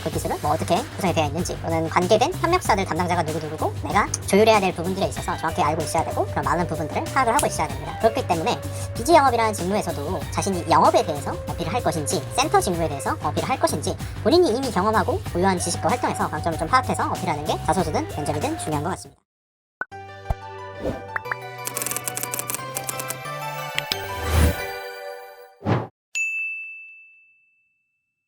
그 기술은 뭐 어떻게 구성이 되어 있는지 또는 관계된 협력사들 담당자가 누구누구고 내가 조율해야 될 부분들에 있어서 정확히 알고 있어야 되고 그런 많은 부분들을 파악을 하고 있어야 됩니다. 그렇기 때문에 비즈 영업이라는 직무에서도 자신이 영업에 대해서 어필을 할 것인지 센터 직무에 대해서 어필을 할 것인지 본인이 이미 경험하고 보유한 지식과 활동에서 강점을 좀 파악해서 어필하는 게 자소서든 면접이든 중요한 것 같습니다.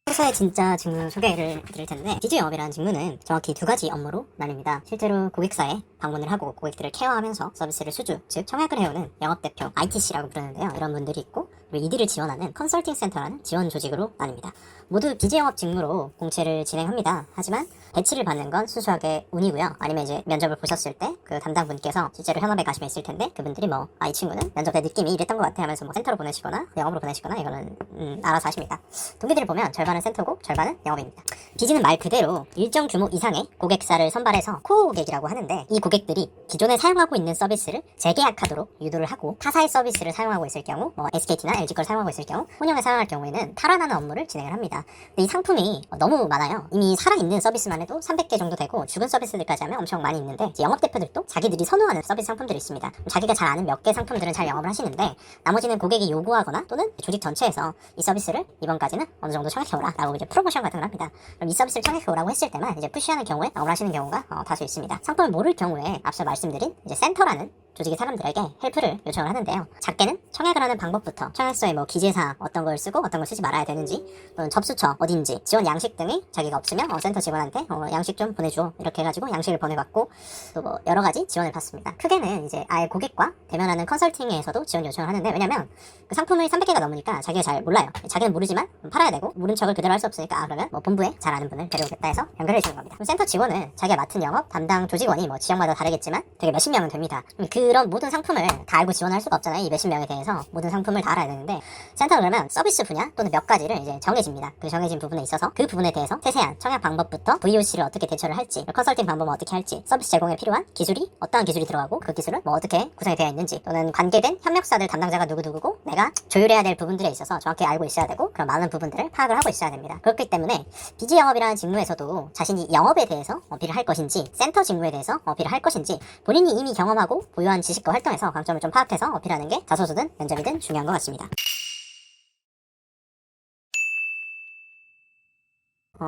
회사의 진짜 직무 소개를 드릴 텐데 비즈 영업이라는 직무는 정확히 두 가지 업무로 나뉩니다. 실제로 고객사에 방문을 하고 고객들을 케어하면서 서비스를 수주, 즉 청약을 해오는 영업대표, ITC라고 부르는데요. 이런 분들이 있고 그리고 이들을 지원하는 컨설팅 센터라는 지원 조직으로 나뉩니다. 모두 비즈 영업 직무로 공채를 진행합니다. 하지만 배치를 받는 건 순수하게 운이고요. 아니면 이제 면접을 보셨을 때 그 담당분께서 실제로 현업에 가시면 있을 텐데 그분들이 뭐 이 친구는 면접 때 느낌이 이랬던 것 같아 하면서 뭐 센터로 보내시거나 영업으로 보내시거나 이거는 알아서 하십니다. 동기들을 보면 절반은 센터고 절반은 영업입니다. 비즈는 말 그대로 일정 규모 이상의 고객사를 선발해서 코어 고객이라고 하는데 이 고객들이 기존에 사용하고 있는 서비스를 재계약하도록 유도를 하고 타사의 서비스를 사용하고 있을 경우 뭐 SKT나 LG 걸 사용하고 있을 경우 혼영을 사용할 경우에는 탈환하는 업무를 진행을 합니다. 근데 이 상품이 너무 많아요. 이미 살아있는 서비스만 해도 300개 정도 되고 죽은 서비스들까지 하면 엄청 많이 있는데 영업 대표들도 자기들이 선호하는 서비스 상품들이 있습니다. 자기가 잘 아는 몇 개 상품들은 잘 영업을 하시는데 나머지는 고객이 요구하거나 또는 조직 전체에서 이 서비스를 이번까지는 어느 정도 청약해오라 라고 이제 프로모션 같은 걸 합니다. 그럼 이 서비스를 청약해오라고 했을 때만 이제 푸시하는 경우에 영업을 하시는 경우가 다수 있습니다. 상품을 모를 경우에 앞서 말씀드린 이제 센터라는 조직이 사람들에게 헬프를 요청을 하는데요. 작게는 청약을 하는 방법부터 청약서에 뭐 기재사 어떤 걸 쓰고 어떤 걸 쓰지 말아야 되는지 또는 접수처 어딘지 지원 양식 등이 자기가 없으면 센터 직원한테 양식 좀 보내줘 이렇게 해가지고 양식을 보내받고 또 뭐 여러 가지 지원을 받습니다. 크게는 이제 아예 고객과 대면하는 컨설팅에서도 지원 요청을 하는데 왜냐면 그 상품이 300개가 넘으니까 자기가 잘 몰라요. 자기는 모르지만 팔아야 되고 모른 척을 그대로 할 수 없으니까 그러면 뭐 본부에 잘 아는 분을 데려오겠다 해서 연결해 주는 겁니다. 그럼 센터 직원은 자기가 맡은 영업 담당 조직원이 뭐 지역마다 다르겠지만 되게 몇십 명은 됩니다. 그런 모든 상품을 다 알고 지원할 수가 없잖아요. 이 몇십 명에 대해서 모든 상품을 다 알아야 되는데 센터는 그러면 서비스 분야 또는 몇 가지를 이제 정해집니다. 그 정해진 부분에 있어서 그 부분에 대해서 세세한 청약 방법부터 VOC를 어떻게 대처를 할지 컨설팅 방법은 어떻게 할지 서비스 제공에 필요한 기술이 어떠한 기술이 들어가고 그 기술은 뭐 어떻게 구성이 되어 있는지 또는 관계된 협력사들 담당자가 누구누구고 내가 조율해야 될 부분들에 있어서 정확히 알고 있어야 되고 그런 많은 부분들을 파악을 하고 있어야 됩니다. 그렇기 때문에 비즈 영업이라는 직무에서도 자신이 영업에 대해서 어필을 할 것인지 센터 직무에 대해서 어필을 할 것인지 본인이 이미 경험하고 보유한 지식과 활동에서 강점을 좀 파악해서 어필하는 게 자소서든 면접이든 중요한 것 같습니다.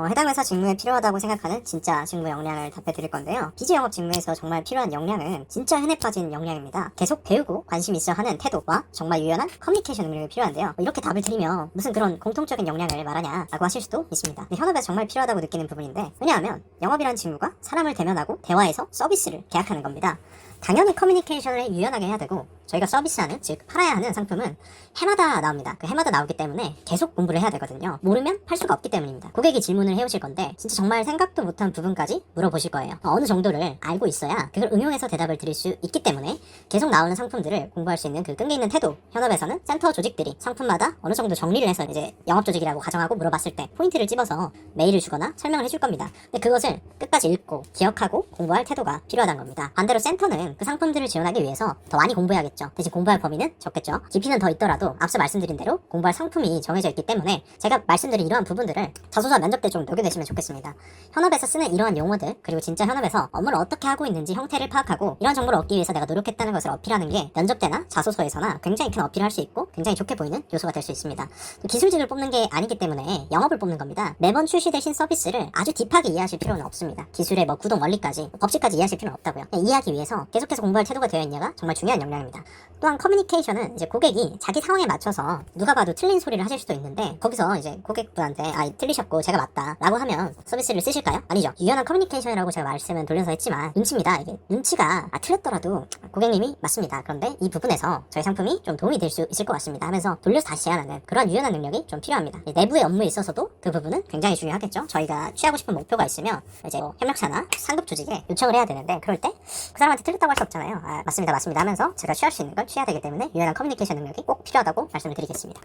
해당 회사 직무에 필요하다고 생각하는 진짜 직무 역량을 답해드릴 건데요. 비즈 영업 직무에서 정말 필요한 역량은 진짜 흔해 빠진 역량입니다. 계속 배우고 관심 있어 하는 태도와 정말 유연한 커뮤니케이션 능력이 필요한데요. 이렇게 답을 드리면 무슨 그런 공통적인 역량을 말하냐 라고 하실 수도 있습니다. 근데 현업에서 정말 필요하다고 느끼는 부분인데 왜냐하면 영업이란 직무가 사람을 대면하고 대화해서 서비스를 계약하는 겁니다. 당연히 커뮤니케이션을 유연하게 해야 되고 저희가 서비스하는 즉 팔아야 하는 상품은 해마다 나옵니다. 그 해마다 나오기 때문에 계속 공부를 해야 되거든요. 모르면 팔 수가 없기 때문입니다. 고객이 질문을 해오실 건데 진짜 정말 생각도 못한 부분까지 물어보실 거예요. 어느 정도를 알고 있어야 그걸 응용해서 대답을 드릴 수 있기 때문에 계속 나오는 상품들을 공부할 수 있는 그 끈기 있는 태도 현업에서는 센터 조직들이 상품마다 어느 정도 정리를 해서 이제 영업 조직이라고 가정하고 물어봤을 때 포인트를 집어서 메일을 주거나 설명을 해줄 겁니다. 근데 그것을 끝까지 읽고 기억하고 공부할 태도가 필요하다는 겁니다. 반대로 센터는 그 상품들을 지원하기 위해서 더 많이 공부해야겠죠. 대신 공부할 범위는 적겠죠. 깊이는 더 있더라도 앞서 말씀드린 대로 공부할 상품이 정해져 있기 때문에 제가 말씀드린 이러한 부분들을 자소서 면접 때 좀 녹여내시면 좋겠습니다. 현업에서 쓰는 이러한 용어들 그리고 진짜 현업에서 업무를 어떻게 하고 있는지 형태를 파악하고 이런 정보를 얻기 위해서 내가 노력했다는 것을 어필하는 게 면접 때나 자소서에서나 굉장히 큰 어필을 할 수 있고 굉장히 좋게 보이는 요소가 될 수 있습니다. 기술직을 뽑는 게 아니기 때문에 영업을 뽑는 겁니다. 매번 출시되신 서비스를 아주 딥하게 이해하실 필요는 없습니다. 기술의 뭐 구동 원리까지 법칙까지 이해하실 필요는 없다고요. 이해하기 위해서 계속해서 공부할 태도가 되어 있냐가 정말 중요한 역량입니다. 또한 커뮤니케이션은 이제 고객이 자기 상황에 맞춰서 누가 봐도 틀린 소리를 하실 수도 있는데 거기서 이제 고객분한테 틀리셨고 제가 맞다 라고 하면 서비스를 쓰실까요? 아니죠. 유연한 커뮤니케이션이라고 제가 말씀은 돌려서 했지만 눈치입니다. 이게 눈치가 틀렸더라도 고객님이 맞습니다. 그런데 이 부분에서 저희 상품이 좀 도움이 될 수 있을 것 같습니다 하면서 돌려서 다시 제안하는 그런 유연한 능력이 좀 필요합니다. 내부의 업무에 있어서도 그 부분은 굉장히 중요하겠죠. 저희가 취하고 싶은 목표가 있으면 이제 협력사나 상급 조직에 요청을 해야 되는데 그럴 때 그 사람한테 틀렸다고 할 수 없잖아요. 맞습니다 맞습니다 하면서 제가 취할 수 있는 걸 취해야 되기 때문에 유연한 커뮤니케이션 능력이 꼭 필요하다고 말씀을 드리겠습니다.